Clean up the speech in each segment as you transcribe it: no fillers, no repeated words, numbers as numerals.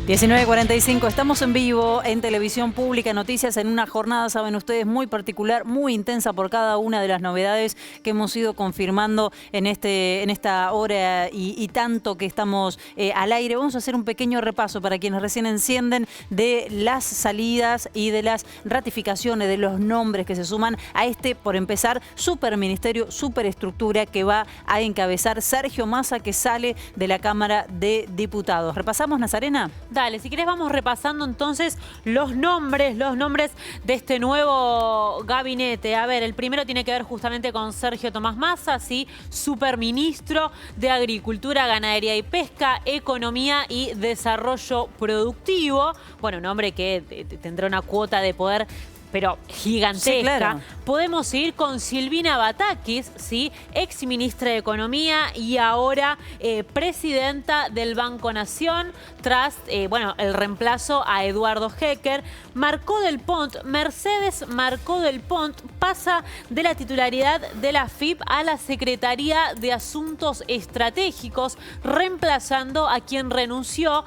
19:45, estamos en vivo en Televisión Pública Noticias en una jornada, saben ustedes, muy particular, muy intensa por cada una de las novedades que hemos ido confirmando en esta hora y tanto que estamos al aire. Vamos a hacer un pequeño repaso para quienes recién encienden de las salidas y de las ratificaciones, de los nombres que se suman a por empezar, superministerio, superestructura que va a encabezar Sergio Massa, que sale de la Cámara de Diputados. ¿Repasamos, Nazarena? Dale, si querés vamos repasando entonces los nombres de este nuevo gabinete. A ver, el primero tiene que ver justamente con Sergio Tomás Massa, ¿sí? Superministro de Agricultura, Ganadería y Pesca, Economía y Desarrollo Productivo. Bueno, un hombre que tendrá una cuota de poder pero gigantesca. Sí, claro. Podemos seguir con Silvina Batakis, ¿sí? Ex ministra de Economía y ahora presidenta del Banco Nación, tras el reemplazo a Eduardo Hecker. Mercedes Marcó del Pont pasa de la titularidad de la AFIP a la Secretaría de Asuntos Estratégicos, reemplazando a quien renunció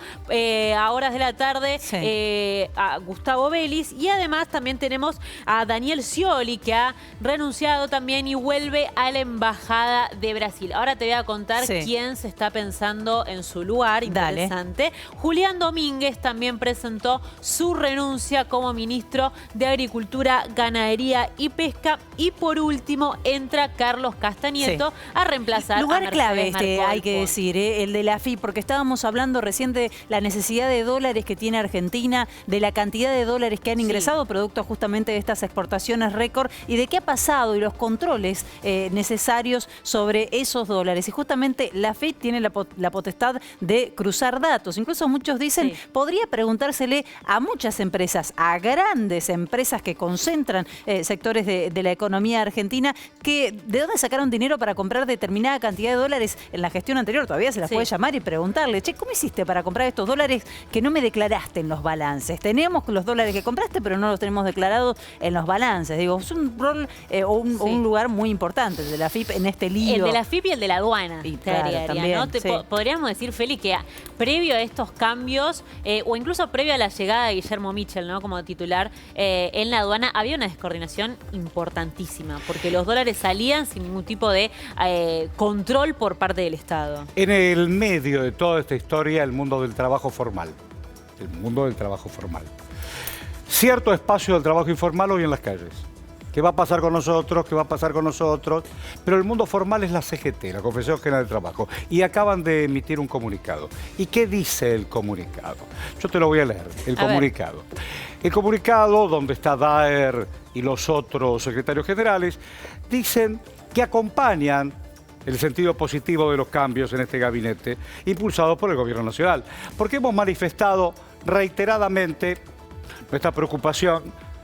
a horas de la tarde, sí, a Gustavo Vélez. Y además también tenemos a Daniel Scioli, que ha renunciado también y vuelve a la Embajada de Brasil. Ahora te voy a contar, sí, quién se está pensando en su lugar. Interesante. Dale. Julián Domínguez también presentó su renuncia como ministro de Agricultura, Ganadería y Pesca. Y por último entra Carlos Castañeto, sí, a reemplazar a Mercedes clave Marcó, hay que decir, el de la AFIP, porque estábamos hablando recién de la necesidad de dólares que tiene Argentina, de la cantidad de dólares que han ingresado, sí, producto justamente de estas exportaciones récord, y de qué ha pasado y los controles necesarios sobre esos dólares. Y justamente la AFIP tiene la potestad de cruzar datos. Incluso muchos dicen, sí, podría preguntársele a muchas empresas, a grandes empresas que concentran sectores de la economía argentina, que de dónde sacaron dinero para comprar determinada cantidad de dólares en la gestión anterior. Todavía se las, sí, puede llamar y preguntarle, che, ¿cómo hiciste para comprar estos dólares que no me declaraste en los balances? Tenemos los dólares que compraste, pero no los tenemos declarados en los balances. Digo, es un rol un lugar muy importante el de la AFIP en este lío. El de la AFIP y el de la aduana. Y claro, también, ¿no? sí. Podríamos decir, Feli, que previo a estos cambios, o incluso previo a la llegada de Guillermo Michel, ¿no?, como titular en la aduana, había una descoordinación importantísima, porque los dólares salían sin ningún tipo de control por parte del Estado. En el medio de toda esta historia, el mundo del trabajo formal. El mundo del trabajo formal. Cierto espacio del trabajo informal hoy en las calles. ¿Qué va a pasar con nosotros? ¿Qué va a pasar con nosotros? Pero el mundo formal es la CGT, la Confederación General del Trabajo. Y acaban de emitir un comunicado. ¿Y qué dice el comunicado? Yo te lo voy a leer, el comunicado. El comunicado, donde está Daer y los otros secretarios generales, dicen que acompañan el sentido positivo de los cambios en este gabinete, impulsados por el Gobierno Nacional. Porque hemos manifestado reiteradamente nuestra preocupación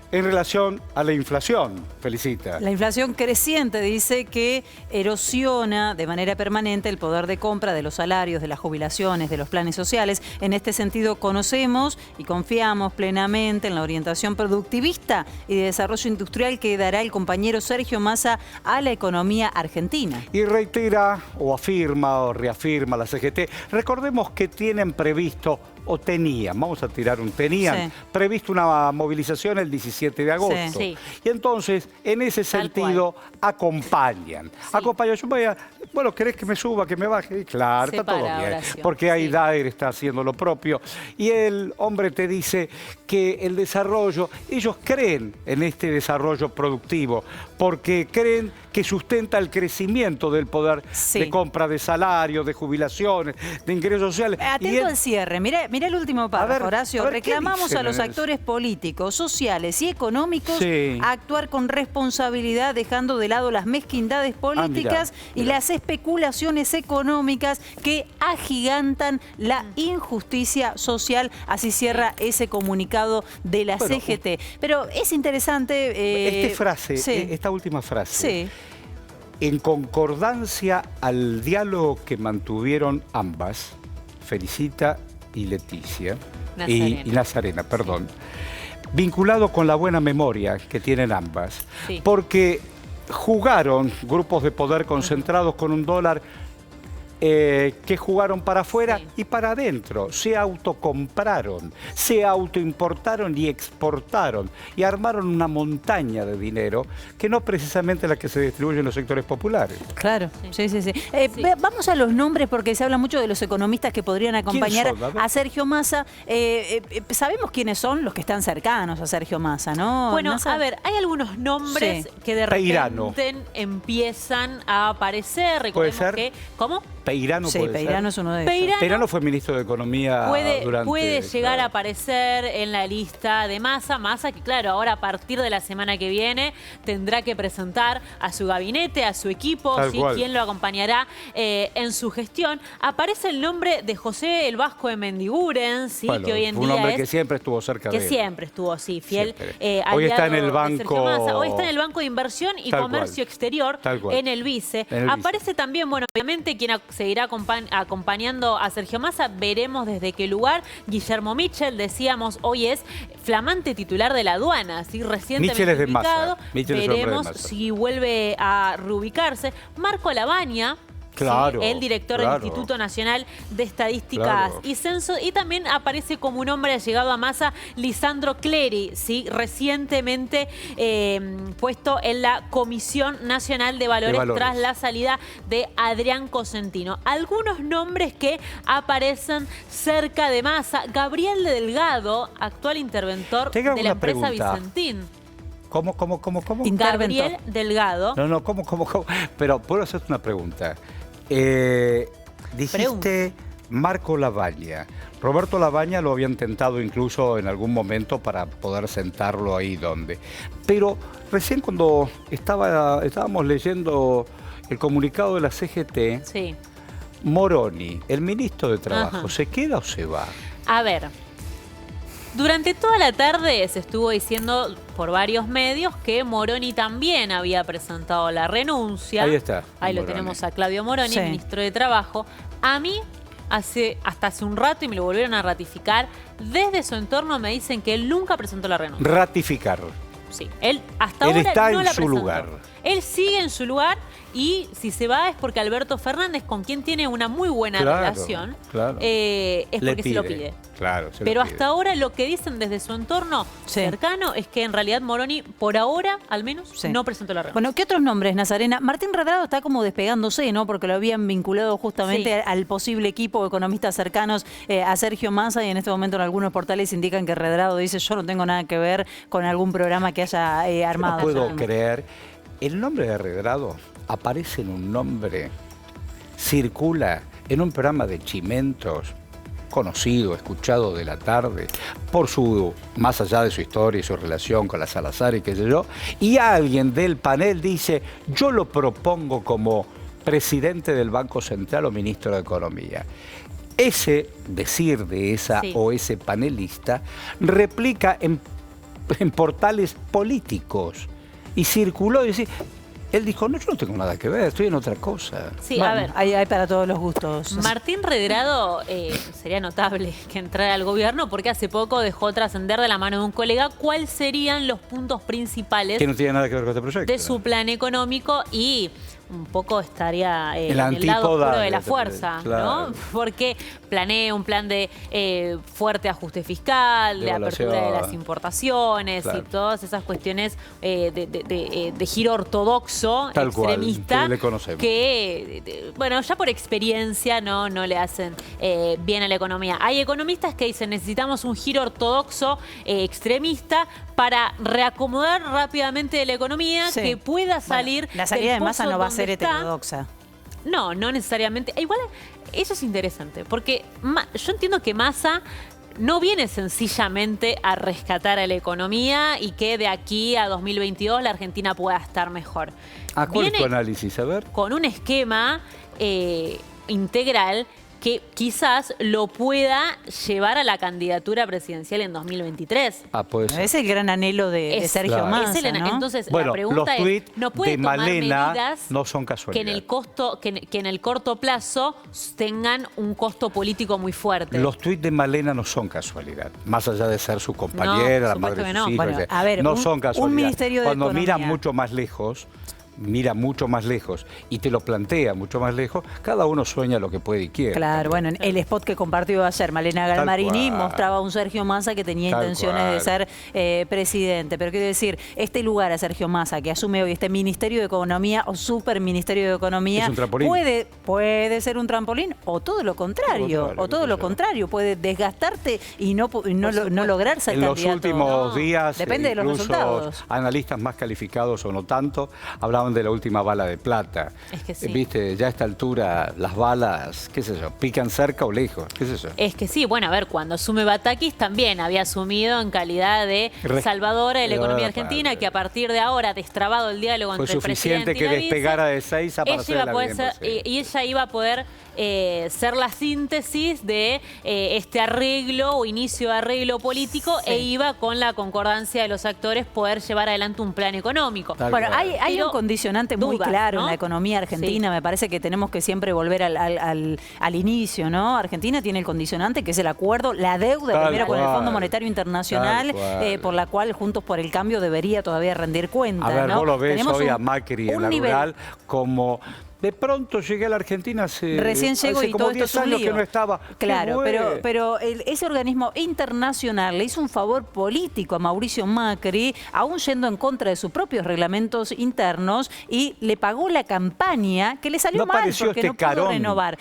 en relación a la inflación. Felicita. La inflación creciente, dice, que erosiona de manera permanente el poder de compra de los salarios, de las jubilaciones, de los planes sociales. En este sentido, conocemos y confiamos plenamente en la orientación productivista y de desarrollo industrial que dará el compañero Sergio Massa a la economía argentina. Y reitera o afirma o reafirma la CGT. Recordemos que tienen previsto, o tenían, vamos a tirar tenían previsto una movilización el 17 de agosto. Sí. Y entonces, en ese sentido, acompañan. Sí. Acompañan. Yo voy a, bueno, ¿querés que me suba, que me baje? Y claro, está todo bien. Oración. Porque ahí, sí, Daer está haciendo lo propio. Y el hombre te dice que el desarrollo, ellos creen en este desarrollo productivo, porque creen que sustenta el crecimiento del poder, sí, de compra de salarios, de jubilaciones, de ingresos sociales. Atento al cierre. Mirá el último párrafo, Horacio. Reclamamos a los actores políticos, sociales y económicos, sí, a actuar con responsabilidad, dejando de lado las mezquindades políticas y las especulaciones económicas que agigantan la injusticia social. Así cierra ese comunicado de la CGT. Pero es interesante... esta última frase. Sí. En concordancia al diálogo que mantuvieron ambas, Felicita y Leticia, y Nazarena, perdón, vinculado con la buena memoria que tienen ambas, sí, porque jugaron grupos de poder concentrados con un dólar que jugaron para afuera Sí. y para adentro. Se autocompraron, se autoimportaron y exportaron y armaron una montaña de dinero que no precisamente la que se distribuye en los sectores populares. Claro, sí. Sí. Vamos a los nombres porque se habla mucho de los economistas que podrían acompañar son? A ver. a Sergio Massa. Sabemos quiénes son los que están cercanos a Sergio Massa, ¿no? Bueno, Massa. a ver, hay algunos nombres Sí. que de Peirano. repente empiezan a aparecer. ¿Puede Recordemos ser? que, ¿cómo? Peirano Sí, puede Peirano ser. es uno de ellos. Peirano fue ministro de Economía durante... Puede llegar claro. a aparecer en la lista de Massa. Massa que, claro, ahora a partir de la semana que viene tendrá que presentar a su gabinete, a su equipo, Tal ¿sí? cual. Quién lo acompañará en su gestión. Aparece el nombre de José el Vasco de Mendiguren, ¿sí? Bueno, Que hoy en fue un día hombre es... que siempre estuvo cerca de Que él. siempre estuvo así, fiel. Siempre. Hoy está en el aliado de Sergio banco- Massa. Hoy está en el Banco de Inversión y Tal Comercio cual. Exterior, Tal cual. en el Vice. En el Vice. Aparece también, bueno, obviamente quien seguirá acompañando a Sergio Massa, veremos desde qué lugar. Guillermo Michel, decíamos, hoy es flamante titular de la aduana, ¿sí? Recientemente Michel es de ubicado. Massa. Michel es hombre de Veremos Massa. si vuelve a reubicarse. Marco Labaña. Claro, El director claro. del Instituto Nacional de Estadísticas Claro. y Censo. Y también aparece como un hombre llegado a Massa, Lisandro Clery, ¿sí? Recientemente puesto en la Comisión Nacional de Valores, tras la salida de Adrián Cosentino. Algunos nombres que aparecen cerca de Massa. Gabriel Delgado, actual interventor Tengo de la una empresa pregunta. Vicentín. ¿Cómo? Interventor. Gabriel Delgado. No, ¿cómo? Pero puedo hacerte una pregunta. Dijiste Marco Labaña. Roberto Labaña lo habían tentado incluso en algún momento para poder sentarlo ahí donde. Pero recién cuando estábamos leyendo el comunicado de la CGT, Sí. Moroni, el ministro de Trabajo, Ajá. ¿se queda o se va? A ver, durante toda la tarde se estuvo diciendo por varios medios que Moroni también había presentado la renuncia. Ahí está, Ahí lo Moroni. tenemos a Claudio Moroni, Sí. ministro de Trabajo. A mí, hasta hace un rato, y me lo volvieron a ratificar, desde su entorno me dicen que él nunca presentó la renuncia. Ratificar. Sí, él hasta Él ahora está no en la su presentó. lugar. Él sigue en su lugar y si se va es porque Alberto Fernández, con quien tiene una muy buena Claro, relación, claro. es Le porque se lo pide. Claro, se lo Pero pide. hasta ahora lo que dicen desde su entorno Sí. cercano es que en realidad Moroni, por ahora al menos, Sí. no presentó la renuncia. Bueno, ¿qué otros nombres, Nazarena? Martín Redrado está como despegándose, ¿no? Porque lo habían vinculado justamente Sí. al posible equipo de economistas cercanos a Sergio Massa y en este momento en algunos portales indican que Redrado dice yo no tengo nada que ver con algún programa que haya armado. No puedo creer. El nombre de Redrado aparece en un nombre, circula en un programa de Chimentos, conocido, escuchado de la tarde, por su, más allá de su historia y su relación con la Salazar y qué sé yo, y alguien del panel dice, yo lo propongo como presidente del Banco Central o ministro de Economía. Ese decir de esa Sí. o ese panelista replica en portales políticos y circuló y dice, él dijo, no, yo no tengo nada que ver, estoy en otra cosa. Sí, Bueno, a ver. hay para todos los gustos. Martín Redrado sería notable que entrara al gobierno porque hace poco dejó trascender de la mano de un colega cuáles serían los puntos principales Que no tiene nada que ver con este proyecto. de su plan económico y un poco estaría En la en el lado antípoda oscuro de la de- fuerza, claro. ¿no? Porque planea un plan de fuerte ajuste fiscal, de apertura de Devaluación. las importaciones Claro. y todas esas cuestiones de giro ortodoxo, Tal cual, extremista, que le conocemos. que, bueno, ya por experiencia no le hacen bien a la economía. Hay economistas que dicen necesitamos un giro ortodoxo extremista para reacomodar rápidamente la economía, Sí. que pueda Bueno, salir la salida del de Massa pozo no va a donde ser está. heterodoxa. No necesariamente. Igual, eso es interesante, porque yo entiendo que Massa no viene sencillamente a rescatar a la economía y que de aquí a 2022 la Argentina pueda estar mejor. ¿Cuál es tu Viene análisis? A ver. con un esquema integral que quizás lo pueda llevar a la candidatura presidencial en 2023. Pues. Es el gran anhelo de Sergio claro. Massa, Es el- ¿no? Entonces, Bueno, la pregunta los es, tweets ¿no puede de tomar Malena medidas no son que casualidad. en el corto plazo tengan un costo político muy fuerte? Los tuits de Malena no son casualidad. Más allá de ser su compañera, No, la por madre supuesto de que sus no. hijos. Bueno, a ver, no un- son un casualidad. ministerio de Cuando miran Economía. mucho más lejos, mira mucho más lejos y te lo plantea mucho más lejos, cada uno sueña lo que puede y quiere. Claro, bueno, en el spot que compartió ayer Malena Galmarini mostraba a un Sergio Massa que tenía intenciones de ser presidente. Pero quiero decir, este lugar a Sergio Massa que asume hoy este Ministerio de Economía o Super Ministerio de Economía, ¿es un trampolín? Puede ser un trampolín o todo lo contrario, puede desgastarte y no lograr ser candidato. En los últimos días, depende de los resultados. Analistas más calificados o no tanto, hablaban de la última bala de plata. Es que sí. Viste, ya a esta altura las balas, qué sé yo, pican cerca o lejos, qué sé yo. Es que sí, bueno, a ver, cuando asume Batakis también había asumido en calidad de salvadora de la economía argentina, que a partir de ahora, destrabado el diálogo entre el presidente y la vice, despegara de Ezeiza para hacer la vida y ella iba a poder ser la síntesis de este arreglo o inicio de arreglo político e iba con la concordancia de los actores poder llevar adelante un plan económico. Bueno, hay un condicionante muy claro, ¿no?, en la economía argentina. Me parece que tenemos que siempre volver al inicio, ¿no? Argentina tiene el condicionante que es el acuerdo, la deuda primero con el Fondo Monetario Internacional, por la cual Juntos por el Cambio debería todavía rendir cuenta. A ver, ¿no? vos lo ves Tenemos hoy a Macri en la rural como... De pronto llegué a la Argentina recién llego y todo esto es un lío. Que no estaba. Claro, pero ese organismo internacional le hizo un favor político a Mauricio Macri, aún yendo en contra de sus propios reglamentos internos, y le pagó la campaña que le salió mal porque no pudo renovar.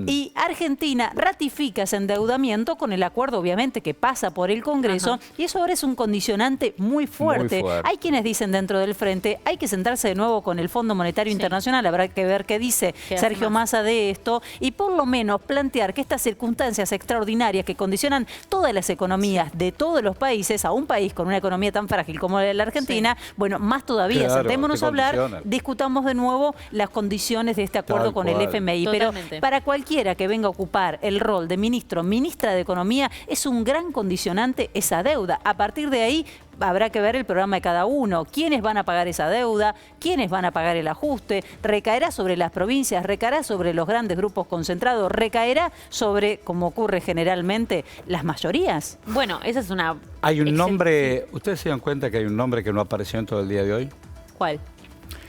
Y Argentina ratifica ese endeudamiento con el acuerdo, obviamente, que pasa por el Congreso, y eso ahora es un condicionante muy fuerte. Hay quienes dicen dentro del frente, hay que sentarse de nuevo con el Fondo Monetario Internacional, habrá que ver qué dice Sergio Massa de esto y por lo menos plantear que estas circunstancias extraordinarias que condicionan todas las economías de todos los países, a un país con una economía tan frágil como la Argentina, bueno, más todavía, sentémonos a hablar, discutamos de nuevo las condiciones de este acuerdo con el FMI. Totalmente. Pero para cualquiera que venga a ocupar el rol de ministro, ministra de Economía, es un gran condicionante esa deuda. A partir de ahí habrá que ver el programa de cada uno, quiénes van a pagar esa deuda, quiénes van a pagar el ajuste, recaerá sobre las provincias, recaerá sobre los grandes grupos concentrados, recaerá sobre, como ocurre generalmente, las mayorías. Bueno, esa es una... Hay un nombre, ¿ustedes se dan cuenta que hay un nombre que no apareció en todo el día de hoy? ¿Cuál?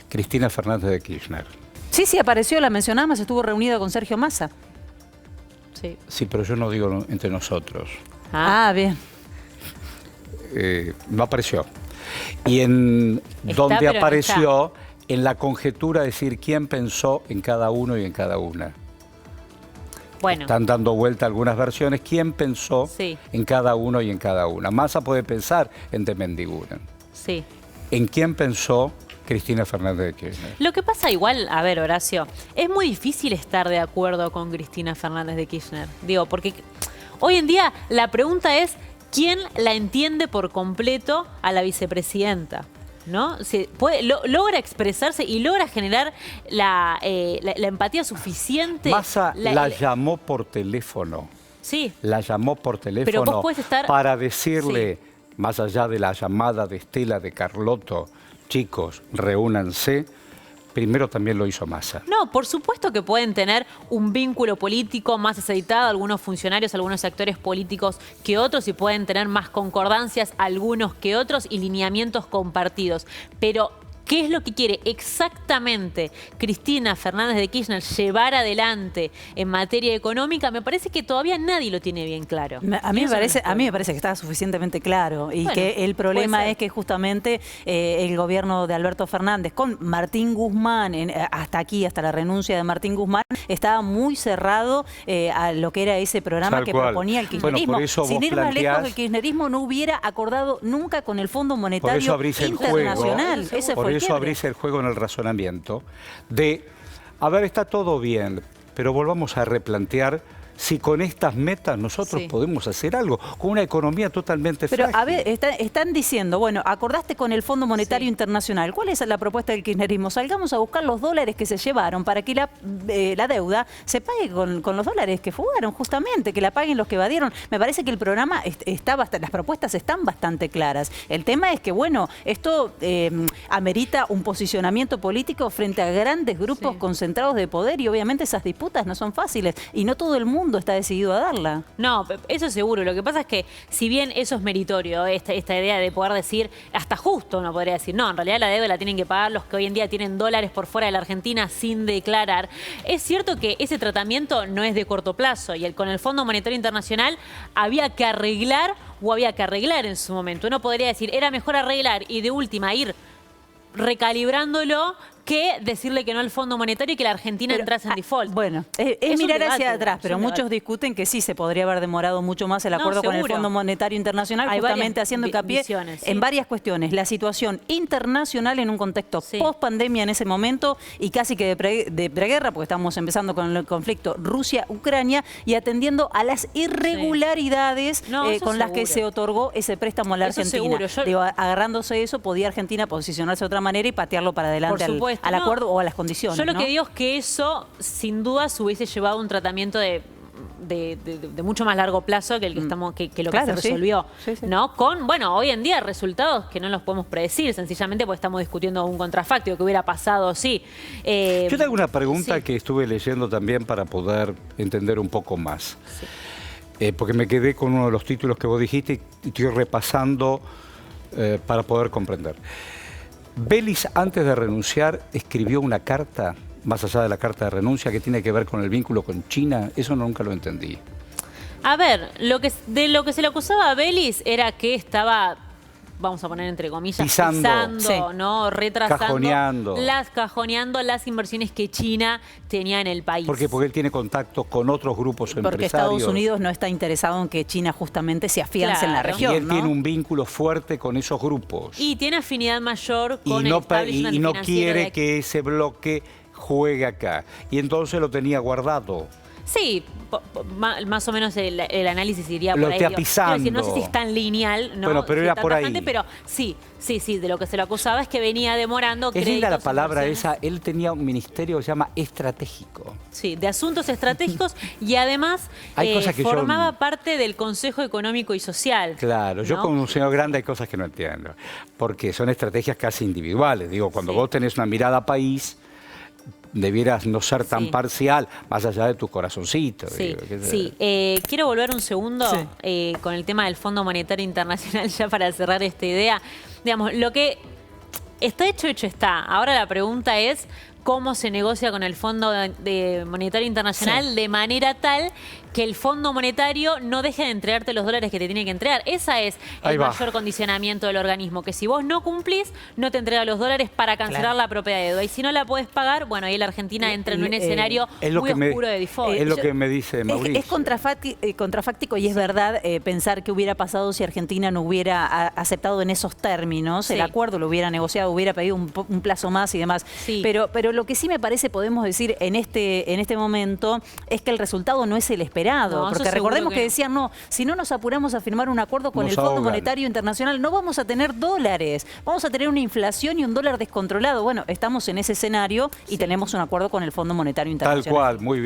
Cristina Fernández de Kirchner. Sí, apareció, la mencionamos, estuvo reunida con Sergio Massa. Sí, pero yo no digo entre nosotros. Bien. No apareció. Y en donde apareció, en la conjetura, decir quién pensó en cada uno y en cada una. Bueno. Están dando vuelta algunas versiones. ¿Quién pensó en cada uno y en cada una? Massa puede pensar en de Mendiguren. Sí. ¿En quién pensó Cristina Fernández de Kirchner? Lo que pasa igual, a ver, Horacio, es muy difícil estar de acuerdo con Cristina Fernández de Kirchner. Digo, porque hoy en día la pregunta es ¿quién la entiende por completo a la vicepresidenta? ¿No? Logra expresarse y logra generar la empatía suficiente. Massa la llamó por teléfono. Sí. La llamó por teléfono. Pero vos podés estar... para decirle, más allá de la llamada de Estela de Carlotto, chicos, reúnanse. Primero también lo hizo Massa. No, por supuesto que pueden tener un vínculo político más aceitado, algunos funcionarios, algunos actores políticos que otros, y pueden tener más concordancias algunos que otros y lineamientos compartidos. Pero ¿qué es lo que quiere exactamente Cristina Fernández de Kirchner llevar adelante en materia económica? Me parece que todavía nadie lo tiene bien claro. A mí me parece que está suficientemente claro y que el problema es que justamente el gobierno de Alberto Fernández con Martín Guzmán, hasta la renuncia de Martín Guzmán, estaba muy cerrado a lo que era ese programa que proponía el kirchnerismo. Bueno, por eso sin ir más lejos, el kirchnerismo no hubiera acordado nunca con el Fondo Monetario Internacional. Ese fue eso abrís el juego en el razonamiento de, a ver, está todo bien, pero volvamos a replantear si con estas metas nosotros podemos hacer algo, con una economía totalmente frágil. Pero a ver, están diciendo, bueno, acordaste con el Fondo Monetario Internacional, ¿cuál es la propuesta del kirchnerismo? Salgamos a buscar los dólares que se llevaron para que la deuda se pague con los dólares que fugaron, justamente, que la paguen los que evadieron. Me parece que el programa las propuestas están bastante claras. El tema es que, bueno, esto amerita un posicionamiento político frente a grandes grupos concentrados de poder y obviamente esas disputas no son fáciles y no todo el mundo mundo está decidido a darla. No, eso seguro. Lo que pasa es que si bien eso es meritorio, esta idea de poder decir, hasta justo uno podría decir, no, en realidad la deuda la tienen que pagar los que hoy en día tienen dólares por fuera de la Argentina sin declarar. Es cierto que ese tratamiento no es de corto plazo y con el Fondo Monetario Internacional había que arreglar en su momento. Uno podría decir, era mejor arreglar y de última ir recalibrándolo que decirle que no al Fondo Monetario y que la Argentina entrase en default. Bueno, es mirar hacia atrás, pero muchos discuten que sí se podría haber demorado mucho más el acuerdo con el Fondo Monetario Internacional, justamente haciendo hincapié en varias cuestiones. La situación internacional en un contexto post-pandemia en ese momento y casi que de preguerra, porque estamos empezando con el conflicto Rusia-Ucrania y atendiendo a las irregularidades con las que se otorgó ese préstamo a la Argentina. Digo, agarrándose de eso, podía Argentina posicionarse de otra manera y patearlo para adelante al acuerdo o a las condiciones. Yo lo que digo es que eso, sin duda, se hubiese llevado un tratamiento de mucho más largo plazo que el que estamos que lo que se resolvió, ¿no? Con, bueno, hoy en día resultados que no los podemos predecir, sencillamente porque estamos discutiendo un contrafáctico que hubiera pasado, Yo te hago una pregunta que estuve leyendo también para poder entender un poco más. Porque me quedé con uno de los títulos que vos dijiste y estoy repasando para poder comprender. Vélez, antes de renunciar, escribió una carta, más allá de la carta de renuncia, que tiene que ver con el vínculo con China. Eso nunca lo entendí. A ver, de lo que se le acusaba a Vélez era que estaba, vamos a poner entre comillas, pisando, ¿no? Retrasando, cajoneando las inversiones que China tenía en el país. ¿Por qué? Porque él tiene contactos con otros grupos empresarios. Porque Estados Unidos no está interesado en que China justamente se afiance en la región, y él tiene un vínculo fuerte con esos grupos. Y tiene afinidad mayor con el establishment y no quiere que ese bloque juegue acá. Y entonces lo tenía guardado. Sí, más o menos el análisis iría por ahí. Pisando. No sé si es tan lineal, ¿no? Bueno, pero era por ahí. Pero sí, de lo que se lo acusaba es que venía demorando créditos. Es linda la palabra esa. Él tenía un ministerio que se llama estratégico. Sí, de asuntos estratégicos y además formaba parte del Consejo Económico y Social. Claro, yo como un señor grande hay cosas que no entiendo. Porque son estrategias casi individuales. Digo, cuando vos tenés una mirada país, debieras no ser tan parcial, más allá de tu corazoncito. Quiero volver un segundo con el tema del Fondo Monetario Internacional, ya para cerrar esta idea. Digamos, lo que está hecho está. Ahora la pregunta es cómo se negocia con el Fondo Monetario Internacional de manera tal que el Fondo Monetario no deje de entregarte los dólares que te tiene que entregar. Ese es el mayor condicionamiento del organismo, que si vos no cumplís, no te entrega los dólares para cancelar la propia deuda. Y si no la podés pagar, bueno, ahí la Argentina entra en un escenario muy oscuro de default. Es lo que me dice Mauricio. Es contrafáctico y es verdad pensar qué hubiera pasado si Argentina no hubiera aceptado en esos términos el acuerdo, lo hubiera negociado, hubiera pedido un plazo más y demás. Pero lo que sí me parece podemos decir en este momento es que el resultado no es el esperado. Porque recordemos que decían, no, si no nos apuramos a firmar un acuerdo con el Fondo Monetario Internacional, no vamos a tener dólares, vamos a tener una inflación y un dólar descontrolado. Bueno, estamos en ese escenario y tenemos un acuerdo con el Fondo Monetario Internacional. Tal cual, muy bien.